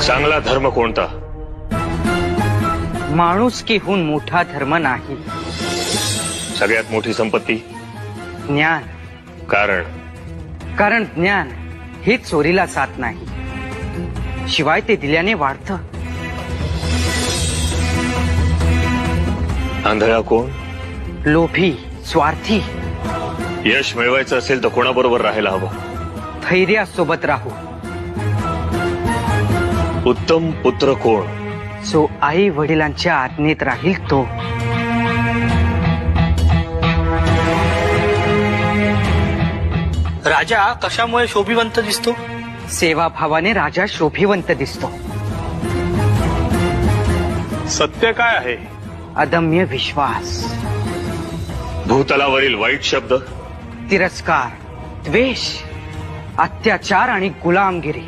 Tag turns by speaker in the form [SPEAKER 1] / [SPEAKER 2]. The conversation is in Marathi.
[SPEAKER 1] चांगला धर्म कोणता?
[SPEAKER 2] माणुसकीहून मोठा धर्म नाही.
[SPEAKER 1] सगळ्यात मोठी संपत्ती?
[SPEAKER 2] ज्ञान. कारण ज्ञान हे चोरीला जात नाही, शिवाय ते दिल्याने वाढतं.
[SPEAKER 1] आंधळा कोण?
[SPEAKER 2] लोभी, स्वार्थी.
[SPEAKER 1] यश मिळवायचं असेल तर कोणाबरोबर राहायला हवं?
[SPEAKER 2] धैर्यासोबत राहू.
[SPEAKER 1] उत्तम पुत्र कोण?
[SPEAKER 2] जो आई वडिलांच्या आज्ञेत राहील तो.
[SPEAKER 3] राजा कशामुळे शोभिवंत दिसतो?
[SPEAKER 2] सेवाभावाने राजा शोभिवंत दिसतो.
[SPEAKER 1] सत्य काय आहे?
[SPEAKER 2] अदम्य विश्वास.
[SPEAKER 1] भूतलावरील वाईट शब्द?
[SPEAKER 2] तिरस्कार, द्वेष, अत्याचार आणि गुलामगिरी.